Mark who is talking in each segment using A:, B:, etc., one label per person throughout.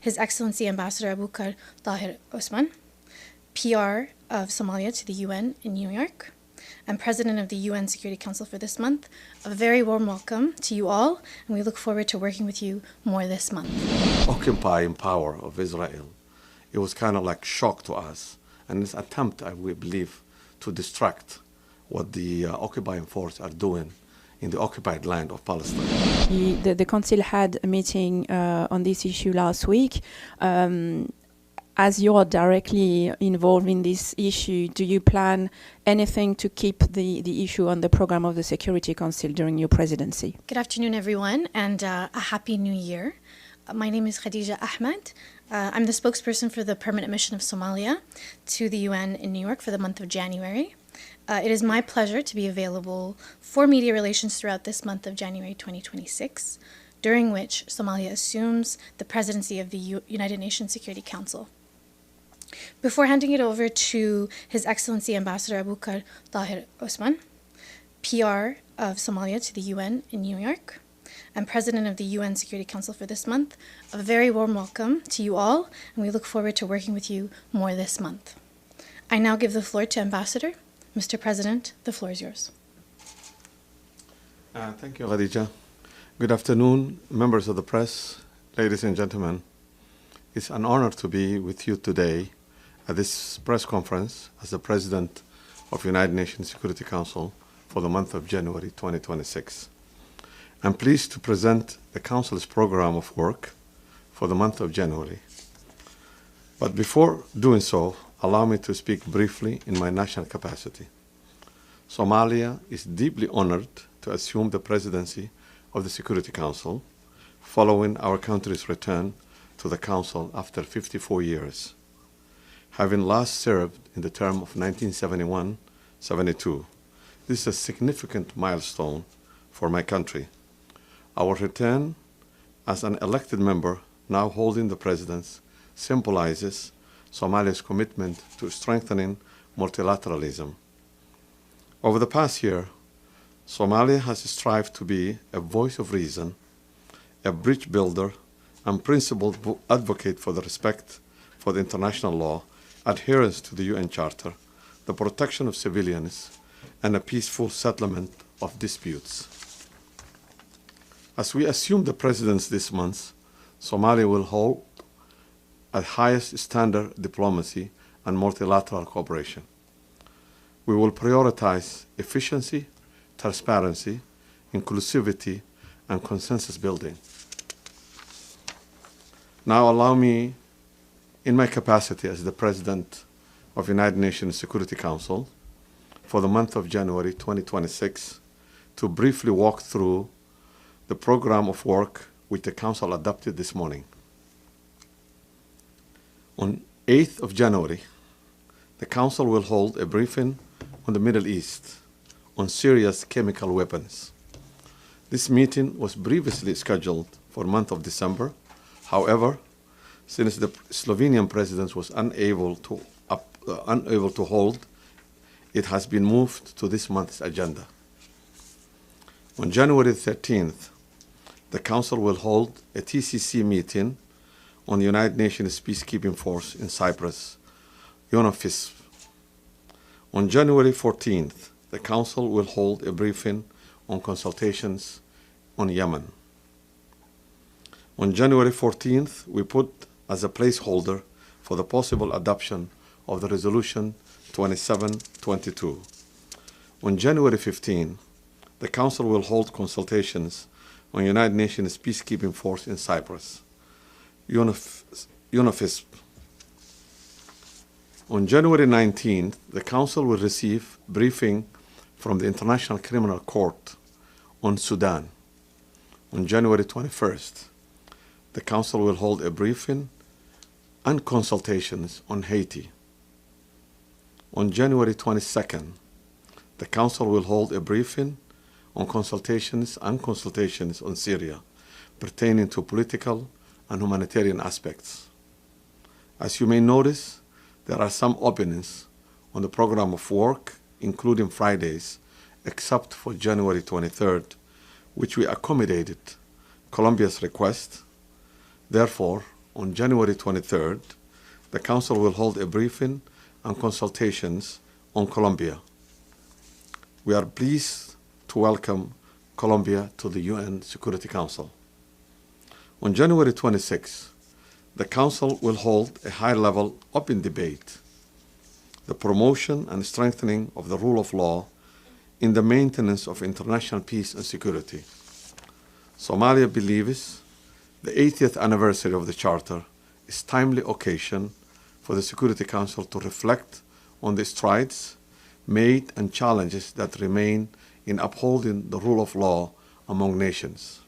A: His Excellency Ambassador Abuukar Baalle, PR of Somalia to the UN in New York, and President of the UN Security Council for this month. A very warm welcome to you all, and we look forward to working with you more this month.
B: Occupying power of Israel, it was kind of like shock to us, and this attempt, we believe, to distract what the occupying force are doing in the occupied land of Palestine.
C: The Council had a meeting on this issue last week. As you are directly involved in this issue, do you plan anything to keep the issue on the program of the Security Council during your presidency?
A: Good afternoon, everyone, and a Happy New Year. My name is Khadiija Axmed. I'm the spokesperson for the Permanent Mission of Somalia to the UN in New York for the month of January. It is my pleasure to be available for media relations throughout this month of January 2026, during which Somalia assumes the presidency of the United Nations Security Council. Before handing it over to His Excellency Ambassador Abuukar Baalle, PR of Somalia to the UN in New York, and President of the UN Security Council for this month, a very warm welcome to you all, and we look forward to working with you more this month. I now give the floor to Ambassador. Mr. President, the floor is yours.
B: Thank you, Khadija. Good afternoon, members of the press, ladies and gentlemen. It's an honor to be with you today at this press conference as the President of the United Nations Security Council for the month of January 2026. I'm pleased to present the Council's program of work for the month of January. But before doing so, allow me to speak briefly in my national capacity. Somalia is deeply honored to assume the presidency of the Security Council following our country's return to the Council after 54 years. Having last served in the term of 1971-72, this is a significant milestone for my country. Our return as an elected member, now holding the presidency, symbolizes Somalia's commitment to strengthening multilateralism. Over the past year, Somalia has strived to be a voice of reason, a bridge builder, and principled advocate for the respect for the international law, adherence to the UN Charter, the protection of civilians, and a peaceful settlement of disputes. As we assume the presidency this month, Somalia will hold at highest standard diplomacy and multilateral cooperation. We will prioritize efficiency, transparency, inclusivity, and consensus building. Now allow me, in my capacity as the President of the United Nations Security Council for the month of January 2026, to briefly walk through the program of work which the Council adopted this morning. On 8th of January, the Council will hold a briefing on the Middle East on Syria's chemical weapons. This meeting was previously scheduled for the month of December. However, since the Slovenian president was unable to hold, it has been moved to this month's agenda. On January 13th, the Council will hold a TCC meeting on the United Nations Peacekeeping Force in Cyprus, UNOFISP. On January 14th, the Council will hold a briefing on consultations on Yemen. On January 14th, we put as a placeholder for the possible adoption of the Resolution 2722. On January 15, the Council will hold consultations on United Nations Peacekeeping Force in Cyprus, UNOFISP. On January 19th, the Council will receive briefing from the International Criminal Court on Sudan. On January 21st, the Council will hold a briefing and consultations on Haiti. On January 22nd, the Council will hold a briefing on consultations on Syria pertaining to political and humanitarian aspects. As you may notice, there are some openings on the program of work, including Fridays, except for January 23rd, which we accommodated Colombia's request. Therefore, on January 23rd, the Council will hold a briefing and consultations on Colombia. We are pleased to welcome Colombia to the UN Security Council. On January 26th, the Council will hold a high-level open debate, the promotion and strengthening of the rule of law in the maintenance of international peace and security. Somalia believes the 80th anniversary of the Charter is a timely occasion for the Security Council to reflect on the strides made and challenges that remain in upholding the rule of law among nations.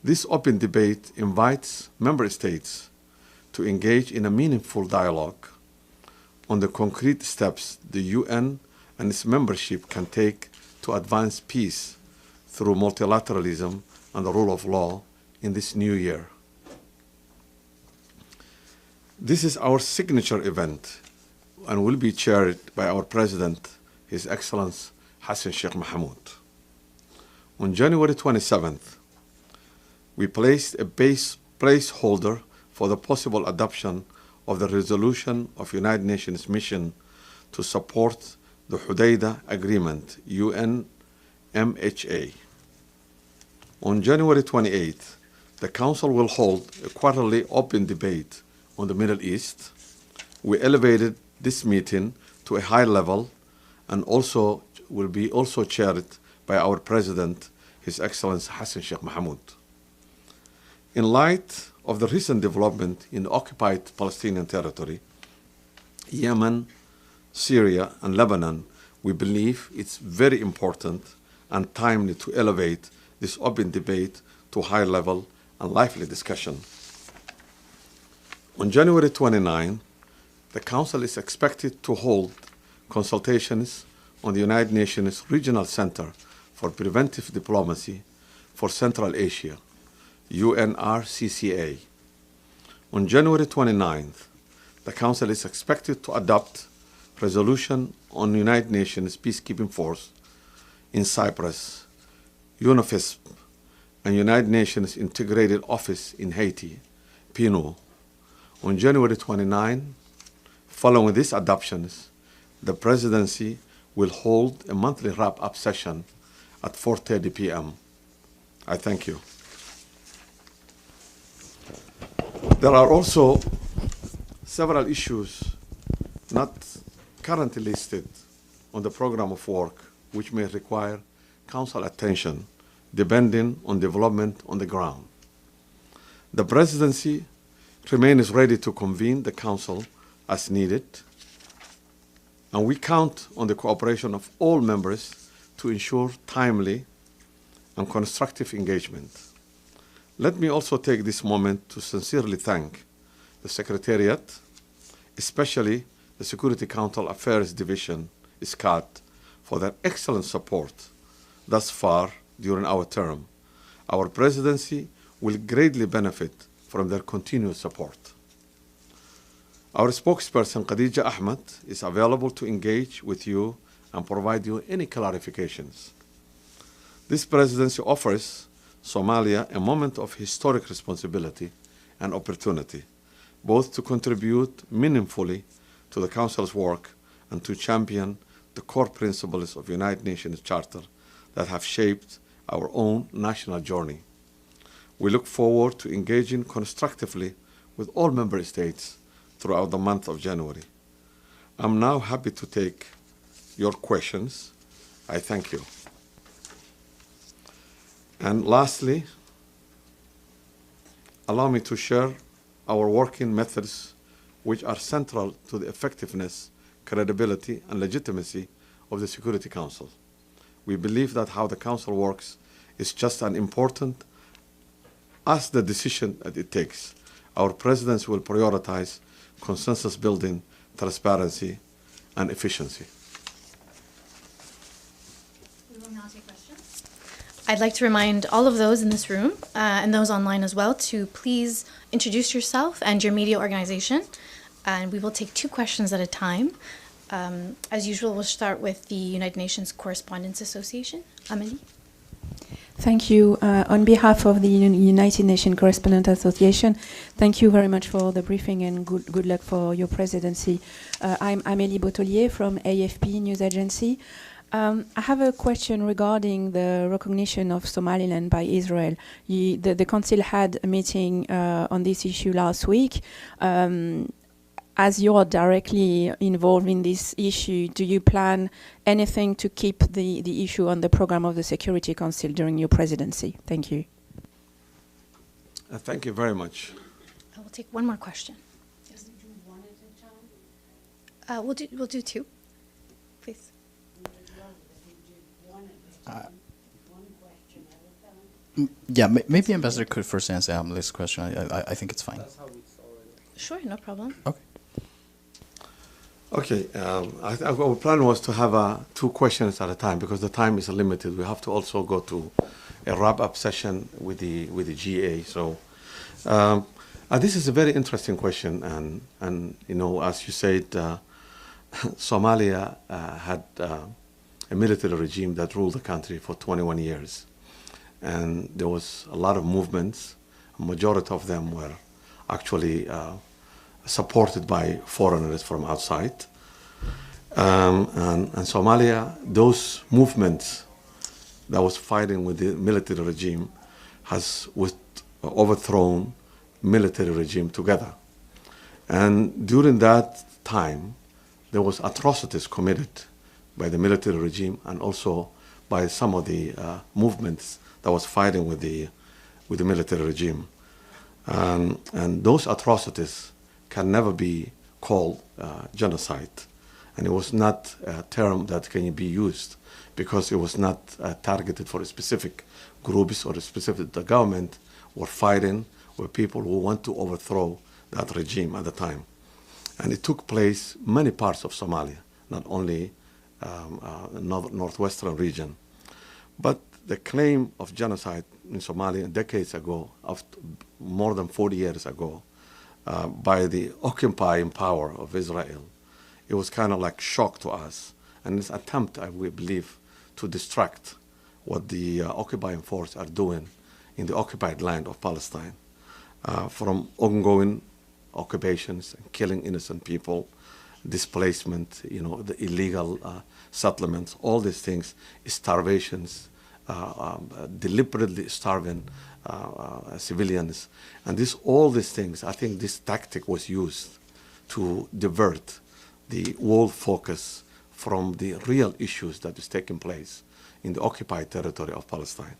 B: This open debate invites member states to engage in a meaningful dialogue on the concrete steps the UN and its membership can take to advance peace through multilateralism and the rule of law in this new year. This is our signature event and will be chaired by our President, His Excellency Xasan Sheekh Mohamud. On January 27th, we placed a placeholder for the possible adoption of the resolution of United Nations mission to support the Hudaydah Agreement, UNMHA. On January 28th, the Council will hold a quarterly open debate on the Middle East. We elevated this meeting to a high level and will be chaired by our President, His Excellency Xasan Sheekh Mohamud. In light of the recent development in the occupied Palestinian territory, Yemen, Syria, and Lebanon, we believe it's very important and timely to elevate this open debate to high level and lively discussion. On January 29, the Council is expected to hold consultations on the United Nations Regional Center for Preventive Diplomacy for Central Asia, UNRCCA. On January 29th, the Council is expected to adopt resolution on United Nations Peacekeeping Force in Cyprus, UNOFISP, and United Nations Integrated Office in Haiti, PNUD. On January 29, following these adoptions, the Presidency will hold a monthly wrap-up session at 4:30 p.m. I thank you. There are also several issues not currently listed on the program of work which may require Council attention depending on development on the ground. The Presidency remains ready to convene the Council as needed, and we count on the cooperation of all members to ensure timely and constructive engagement. Let me also take this moment to sincerely thank the Secretariat, especially the Security Council Affairs Division, SCAD, for their excellent support thus far during our term. Our Presidency will greatly benefit from their continued support. Our spokesperson, Khadiija Axmed, is available to engage with you and provide you any clarifications. This Presidency offers Somalia a moment of historic responsibility and opportunity, both to contribute meaningfully to the Council's work and to champion the core principles of the United Nations Charter that have shaped our own national journey. We look forward to engaging constructively with all member states throughout the month of January. I'm now happy to take your questions. I thank you. And lastly, allow me to share our working methods which are central to the effectiveness, credibility, and legitimacy of the Security Council. We believe that how the Council works is just as important as the decision that it takes. Our Presidency will prioritize consensus building, transparency, and efficiency.
A: We will now take questions. I'd like to remind all of those in this room and those online as well to please introduce yourself and your media organization. And we will take 2 questions at a time. As usual, we'll start with the United Nations Correspondents Association. Amelie.
C: Thank you. On behalf of the United Nations Correspondent Association, thank you very much for the briefing and good luck for your presidency. I'm Amélie Bottolier from AFP News Agency. I have a question regarding the recognition of Somaliland by Israel. The Council had a meeting on this issue last week. As you are directly involved in this issue, do you plan anything to keep the issue on the program of the Security Council during your presidency? Thank you.
B: Thank you very much.
A: I will take one more question. Yes. We'll do two, please.
D: Yeah, maybe Ambassador could first answer this question. I think it's fine.
A: Sure, no problem.
D: Okay.
B: Okay, our plan was to have 2 questions at a time because the time is limited. We have to also go to a wrap-up session with the GA. So this is a very interesting question, and you know, as you said, Somalia had a military regime that ruled the country for 21 years, and there was a lot of movements. A majority of them were actually supported by foreigners from outside. And Somalia, those movements that was fighting with the military regime has overthrown military regime together. And during that time, there was atrocities committed by the military regime and also by some of the movements that was fighting with the military regime. And those atrocities can never be called genocide. And it was not a term that can be used because it was not targeted for a specific groups or a specific, the government were fighting with people who want to overthrow that regime at the time. And it took place many parts of Somalia, not only northwestern region. But the claim of genocide in Somalia decades ago, more than 40 years ago, by the occupying power of Israel, it was kind of like shock to us. And this attempt, we believe, to distract what the occupying force are doing in the occupied land of Palestine, from ongoing occupations, killing innocent people, displacement, you know, the illegal settlements, all these things, starvations, deliberately starving civilians. And all these things, I think this tactic was used to divert the world focus from the real issues that is taking place in the occupied territory of Palestine.